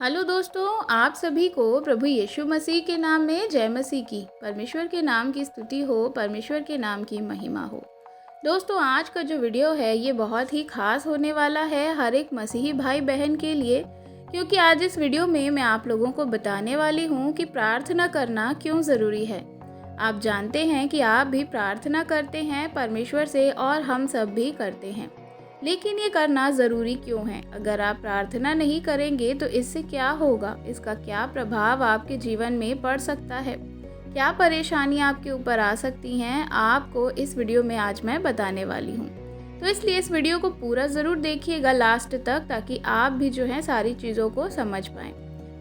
Hello दोस्तों, आप सभी को प्रभु यीशु मसीह के नाम में जय मसीह की। परमेश्वर के नाम की स्तुति हो, परमेश्वर के नाम की महिमा हो। दोस्तों, आज का जो वीडियो है ये बहुत ही खास होने वाला है हर एक मसीही भाई बहन के लिए, क्योंकि आज इस वीडियो में मैं आप लोगों को बताने वाली हूँ कि प्रार्थना करना क्यों ज़रूरी है। आप जानते हैं कि आप भी प्रार्थना करते हैं परमेश्वर से और हम सब भी करते हैं, लेकिन ये करना ज़रूरी क्यों है? अगर आप प्रार्थना नहीं करेंगे तो इससे क्या होगा? इसका क्या प्रभाव आपके जीवन में पड़ सकता है? क्या परेशानी आपके ऊपर आ सकती हैं? आपको इस वीडियो में आज मैं बताने वाली हूँ। तो इसलिए इस वीडियो को पूरा ज़रूर देखिएगा लास्ट तक, ताकि आप भी जो है सारी चीज़ों को समझ पाएँ।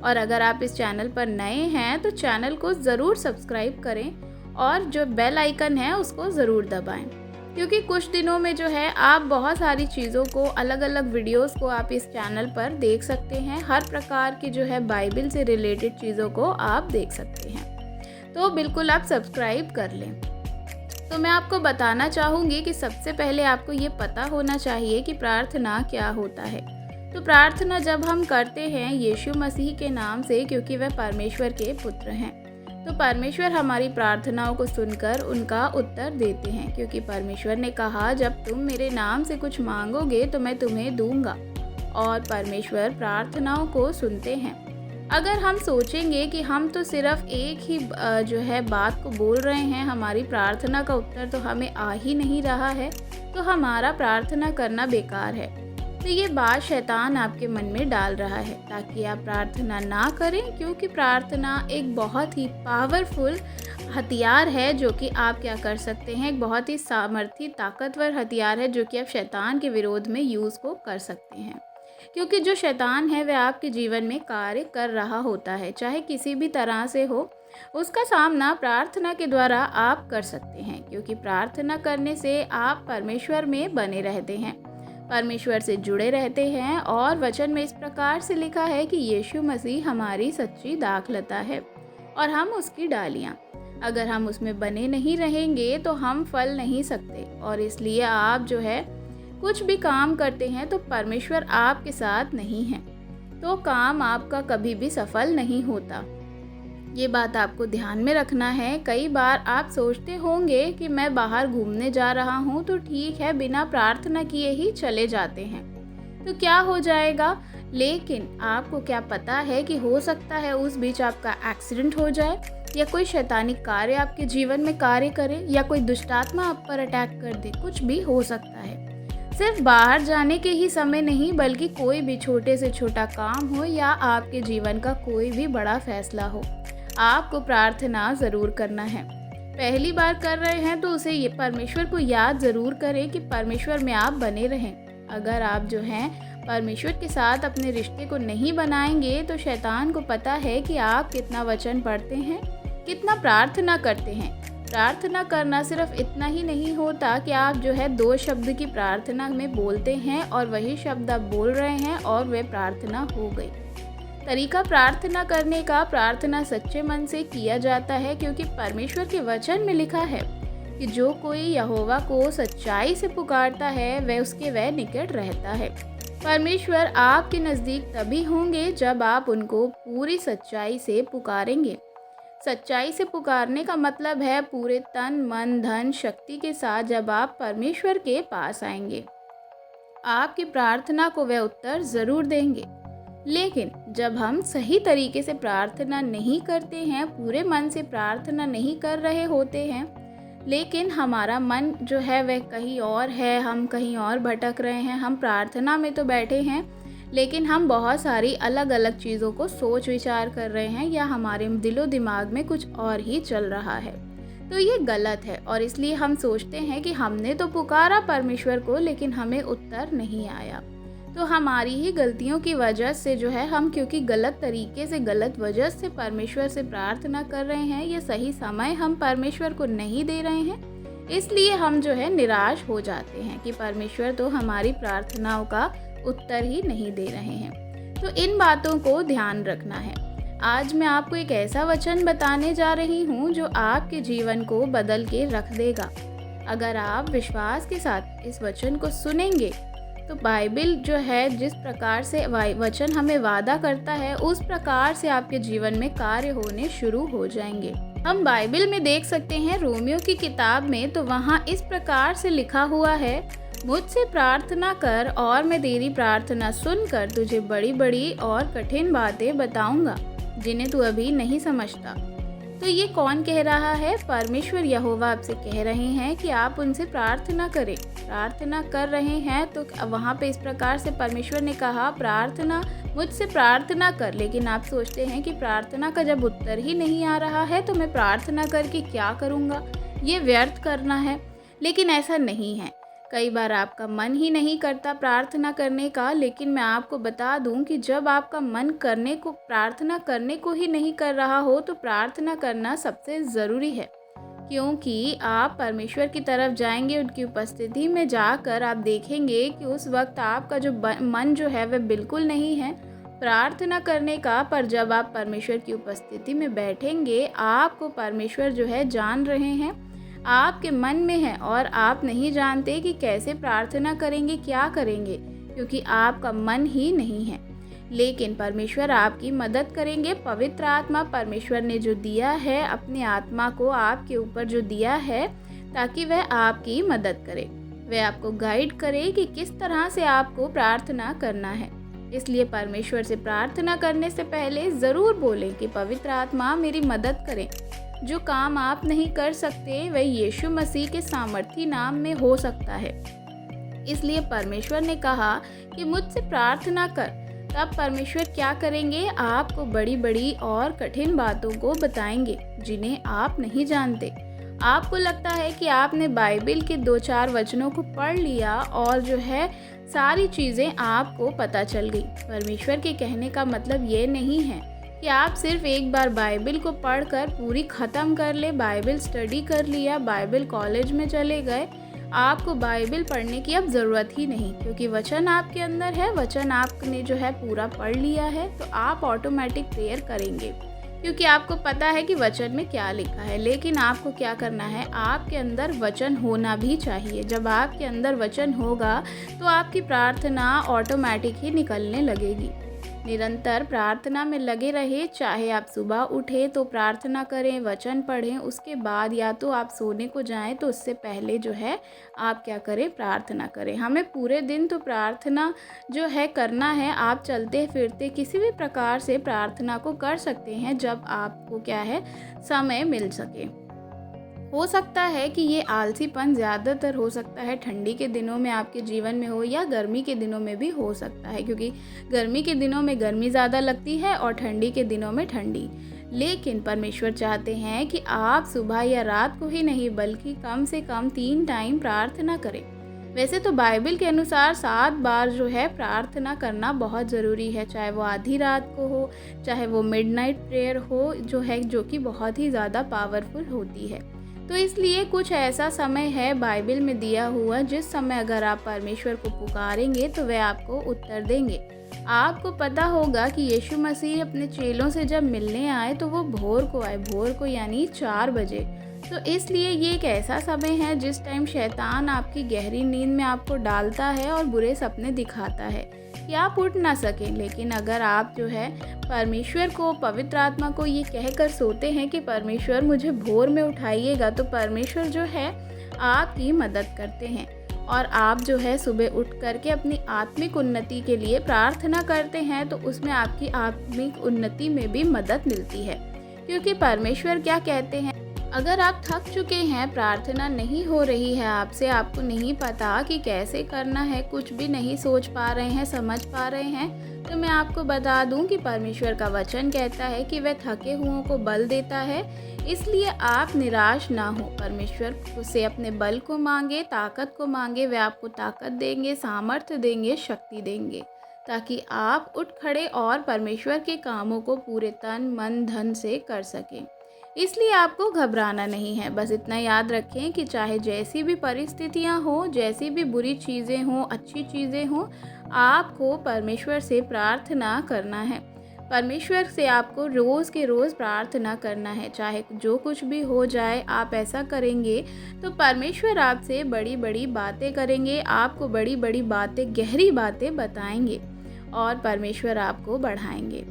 और अगर आप इस चैनल पर नए हैं तो चैनल को ज़रूर सब्सक्राइब करें और जो बेल आइकन है उसको ज़रूर दबाएँ, क्योंकि कुछ दिनों में जो है आप बहुत सारी चीज़ों को, अलग अलग वीडियोस को आप इस चैनल पर देख सकते हैं। हर प्रकार की जो है बाइबल से रिलेटेड चीज़ों को आप देख सकते हैं, तो बिल्कुल आप सब्सक्राइब कर लें। तो मैं आपको बताना चाहूँगी कि सबसे पहले आपको ये पता होना चाहिए कि प्रार्थना क्या होता है। तो प्रार्थना जब हम करते हैं यीशु मसीह के नाम से, क्योंकि वह परमेश्वर के पुत्र हैं, तो परमेश्वर हमारी प्रार्थनाओं को सुनकर उनका उत्तर देते हैं, क्योंकि परमेश्वर ने कहा, जब तुम मेरे नाम से कुछ मांगोगे तो मैं तुम्हें दूंगा। और परमेश्वर प्रार्थनाओं को सुनते हैं। अगर हम सोचेंगे कि हम तो सिर्फ एक ही जो है बात को बोल रहे हैं, हमारी प्रार्थना का उत्तर तो हमें आ ही नहीं रहा है, तो हमारा प्रार्थना करना बेकार है। तो ये बात शैतान आपके मन में डाल रहा है ताकि आप प्रार्थना ना करें, क्योंकि प्रार्थना एक बहुत ही पावरफुल हथियार है जो कि आप क्या कर सकते हैं। एक बहुत ही सामर्थी ताकतवर हथियार है जो कि आप शैतान के विरोध में यूज़ को कर सकते हैं, क्योंकि जो शैतान है वह आपके जीवन में कार्य कर रहा होता है, चाहे किसी भी तरह से हो। उसका सामना प्रार्थना के द्वारा आप कर सकते हैं, क्योंकि प्रार्थना करने से आप परमेश्वर में बने रहते हैं, परमेश्वर से जुड़े रहते हैं। और वचन में इस प्रकार से लिखा है कि यीशु मसीह हमारी सच्ची दाखलता है और हम उसकी डालियाँ। अगर हम उसमें बने नहीं रहेंगे तो हम फल नहीं सकते, और इसलिए आप जो है कुछ भी काम करते हैं तो परमेश्वर आपके साथ नहीं है, तो काम आपका कभी भी सफल नहीं होता। ये बात आपको ध्यान में रखना है। कई बार आप सोचते होंगे कि मैं बाहर घूमने जा रहा हूँ तो ठीक है, बिना प्रार्थना किए ही चले जाते हैं तो क्या हो जाएगा। लेकिन आपको क्या पता है कि हो सकता है उस बीच आपका एक्सीडेंट हो जाए, या कोई शैतानी कार्य आपके जीवन में कार्य करे, या कोई दुष्टात्मा आप पर अटैक कर दे। कुछ भी हो सकता है। सिर्फ बाहर जाने के ही समय नहीं, बल्कि कोई भी छोटे से छोटा काम हो या आपके जीवन का कोई भी बड़ा फैसला हो, आपको प्रार्थना ज़रूर करना है। पहली बार कर रहे हैं तो उसे ये परमेश्वर को याद ज़रूर करें कि परमेश्वर में आप बने रहें। अगर आप जो हैं परमेश्वर के साथ अपने रिश्ते को नहीं बनाएंगे तो शैतान को पता है कि आप कितना वचन पढ़ते हैं, कितना प्रार्थना करते हैं। प्रार्थना करना सिर्फ इतना ही नहीं होता कि आप जो है 2 शब्द की प्रार्थना में बोलते हैं और वही शब्द आप बोल रहे हैं और वह प्रार्थना हो गई। तरीका प्रार्थना करने का, प्रार्थना सच्चे मन से किया जाता है, क्योंकि परमेश्वर के वचन में लिखा है कि जो कोई यहोवा को सच्चाई से पुकारता है वह निकट रहता है। परमेश्वर आपके नज़दीक तभी होंगे जब आप उनको पूरी सच्चाई से पुकारेंगे। सच्चाई से पुकारने का मतलब है पूरे तन, मन, धन, शक्ति के साथ जब आप परमेश्वर के पास आएंगे, आपकी प्रार्थना को वह उत्तर ज़रूर देंगे। लेकिन जब हम सही तरीके से प्रार्थना नहीं करते हैं, पूरे मन से प्रार्थना नहीं कर रहे होते हैं, लेकिन हमारा मन जो है वह कहीं और है, हम कहीं और भटक रहे हैं, हम प्रार्थना में तो बैठे हैं लेकिन हम बहुत सारी अलग अलग चीज़ों को सोच विचार कर रहे हैं, या हमारे दिलो दिमाग में कुछ और ही चल रहा है, तो ये गलत है। और इसलिए हम सोचते हैं कि हमने तो पुकारा परमेश्वर को लेकिन हमें उत्तर नहीं आया। तो हमारी ही गलतियों की वजह से जो है हम, क्योंकि गलत तरीके से, गलत वजह से परमेश्वर से प्रार्थना कर रहे हैं, या सही समय हम परमेश्वर को नहीं दे रहे हैं, इसलिए हम जो है निराश हो जाते हैं कि परमेश्वर तो हमारी प्रार्थनाओं का उत्तर ही नहीं दे रहे हैं। तो इन बातों को ध्यान रखना है। आज मैं आपको एक ऐसा वचन बताने जा रही हूँ जो आपके जीवन को बदल के रख देगा। अगर आप विश्वास के साथ इस वचन को सुनेंगे तो बाइबिल जो है जिस प्रकार से वचन हमें वादा करता है, उस प्रकार से आपके जीवन में कार्य होने शुरू हो जाएंगे। हम बाइबिल में देख सकते हैं रोमियो की किताब में, तो वहाँ इस प्रकार से लिखा हुआ है, मुझसे प्रार्थना कर और मैं तेरी प्रार्थना सुनकर तुझे बड़ी बड़ी और कठिन बातें बताऊंगा जिन्हें तू अभी नहीं समझता। तो ये कौन कह रहा है? परमेश्वर यहोवा आपसे कह रहे हैं कि आप उनसे प्रार्थना करें। प्रार्थना कर रहे हैं तो वहाँ पे इस प्रकार से परमेश्वर ने कहा, प्रार्थना मुझसे प्रार्थना कर। लेकिन आप सोचते हैं कि प्रार्थना का जब उत्तर ही नहीं आ रहा है तो मैं प्रार्थना करके क्या करूँगा, ये व्यर्थ करना है। लेकिन ऐसा नहीं है। कई बार आपका मन ही नहीं करता प्रार्थना करने का, लेकिन मैं आपको बता दूं कि जब आपका मन प्रार्थना करने को ही नहीं कर रहा हो तो प्रार्थना करना सबसे ज़रूरी है। क्योंकि आप परमेश्वर की तरफ जाएंगे, उनकी उपस्थिति में जाकर आप देखेंगे कि उस वक्त आपका जो मन जो है वह बिल्कुल नहीं है प्रार्थना करने का। पर जब आप परमेश्वर की उपस्थिति में बैठेंगे, आपको परमेश्वर जो है जान रहे हैं, आपके मन में है और आप नहीं जानते कि कैसे प्रार्थना करेंगे, क्या करेंगे, क्योंकि आपका मन ही नहीं है। लेकिन परमेश्वर आपकी मदद करेंगे। पवित्र आत्मा परमेश्वर ने जो दिया है, अपने आत्मा को आपके ऊपर जो दिया है, ताकि वह आपकी मदद करे, वह आपको गाइड करे कि किस तरह से आपको प्रार्थना करना है। इसलिए परमेश्वर से प्रार्थना करने से पहले ज़रूर बोलें कि पवित्र आत्मा मेरी मदद करें। जो काम आप नहीं कर सकते वह यीशु मसीह के सामर्थी नाम में हो सकता है। इसलिए परमेश्वर ने कहा कि मुझसे प्रार्थना कर। तब परमेश्वर क्या करेंगे? आपको बड़ी बड़ी और कठिन बातों को बताएंगे जिन्हें आप नहीं जानते। आपको लगता है कि आपने बाइबिल के 2-4 वचनों को पढ़ लिया और जो है सारी चीज़ें आपको पता चल गई। परमेश्वर के कहने का मतलब ये नहीं है कि आप सिर्फ एक बार बाइबिल को पढ़कर पूरी ख़त्म कर ले, बाइबिल स्टडी कर लिया, बाइबिल कॉलेज में चले गए। आपको बाइबिल पढ़ने की अब ज़रूरत ही नहीं, क्योंकि वचन आपके अंदर है। वचन आपने जो है पूरा पढ़ लिया है, तो आप ऑटोमेटिक प्रेयर करेंगे, क्योंकि आपको पता है कि वचन में क्या लिखा है। लेकिन आपको क्या करना है? आपके अंदर वचन होना भी चाहिए। जब आपके अंदर वचन होगा तो आपकी प्रार्थना ऑटोमेटिक ही निकलने लगेगी। निरंतर प्रार्थना में लगे रहे, चाहे आप सुबह उठें तो प्रार्थना करें, वचन पढ़ें, उसके बाद या तो आप सोने को जाएं तो उससे पहले जो है आप क्या करें? प्रार्थना करें। हमें पूरे दिन तो प्रार्थना जो है करना है। आप चलते फिरते किसी भी प्रकार से प्रार्थना को कर सकते हैं, जब आपको क्या है समय मिल सके। हो सकता है कि ये आलसीपन ज़्यादातर हो सकता है ठंडी के दिनों में आपके जीवन में हो, या गर्मी के दिनों में भी हो सकता है, क्योंकि गर्मी के दिनों में गर्मी ज़्यादा लगती है और ठंडी के दिनों में ठंडी। लेकिन परमेश्वर चाहते हैं कि आप सुबह या रात को ही नहीं, बल्कि कम से कम 3 टाइम प्रार्थना करें। वैसे तो बाइबिल के अनुसार 7 बार जो है प्रार्थना करना बहुत ज़रूरी है, चाहे वो आधी रात को हो, चाहे वो मिडनाइट प्रेयर हो, जो कि बहुत ही ज़्यादा पावरफुल होती है। तो इसलिए कुछ ऐसा समय है बाइबिल में दिया हुआ, जिस समय अगर आप परमेश्वर को पुकारेंगे तो वह आपको उत्तर देंगे। आपको पता होगा कि यीशु मसीह अपने चेलों से जब मिलने आए तो वो भोर को आए, भोर को यानी 4 बजे। तो इसलिए ये एक ऐसा समय है जिस टाइम शैतान आपकी गहरी नींद में आपको डालता है और बुरे सपने दिखाता है कि आप उठ ना सकें। लेकिन अगर आप जो है परमेश्वर को, पवित्र आत्मा को ये कहकर सोते हैं कि परमेश्वर मुझे भोर में उठाइएगा, तो परमेश्वर जो है आपकी मदद करते हैं और आप जो है सुबह उठ करके अपनी आत्मिक उन्नति के लिए प्रार्थना करते हैं, तो उसमें आपकी आत्मिक उन्नति में भी मदद मिलती है। क्योंकि परमेश्वर क्या कहते हैं, अगर आप थक चुके हैं, प्रार्थना नहीं हो रही है आपसे, आपको नहीं पता कि कैसे करना है, कुछ भी नहीं सोच पा रहे हैं, समझ पा रहे हैं, तो मैं आपको बता दूं कि परमेश्वर का वचन कहता है कि वह थके हुओं को बल देता है। इसलिए आप निराश ना हो, परमेश्वर से अपने बल को मांगे, ताकत को मांगे। वे आपको ताकत देंगे, सामर्थ्य देंगे, शक्ति देंगे, ताकि आप उठ खड़े और परमेश्वर के कामों को पूरे तन मन धन से कर सकें। इसलिए आपको घबराना नहीं है। बस इतना याद रखें कि चाहे जैसी भी परिस्थितियां हो, जैसी भी बुरी चीज़ें हों, अच्छी चीज़ें हों, आपको परमेश्वर से प्रार्थना करना है। परमेश्वर से आपको रोज़ के रोज़ प्रार्थना करना है। चाहे जो कुछ भी हो जाए, आप ऐसा करेंगे तो परमेश्वर आपसे बड़ी बड़ी बातें करेंगे, आपको बड़ी बड़ी बातें, गहरी बातें बताएंगे और परमेश्वर आपको बढ़ाएंगे।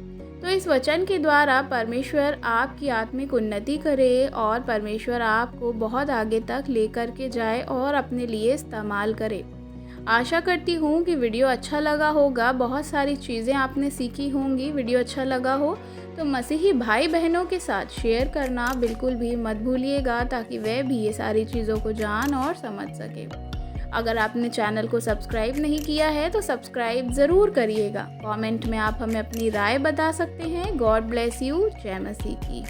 तो इस वचन के द्वारा परमेश्वर आपकी आत्मिक उन्नति करे और परमेश्वर आपको बहुत आगे तक लेकर के जाए और अपने लिए इस्तेमाल करे। आशा करती हूँ कि वीडियो अच्छा लगा होगा, बहुत सारी चीज़ें आपने सीखी होंगी। वीडियो अच्छा लगा हो तो मसीही भाई बहनों के साथ शेयर करना बिल्कुल भी मत भूलिएगा, ताकि वे भी ये सारी चीज़ों को जान और समझ सके। अगर आपने चैनल को सब्सक्राइब नहीं किया है तो सब्सक्राइब ज़रूर करिएगा। कमेंट में आप हमें अपनी राय बता सकते हैं। God bless you. जय मसीह की।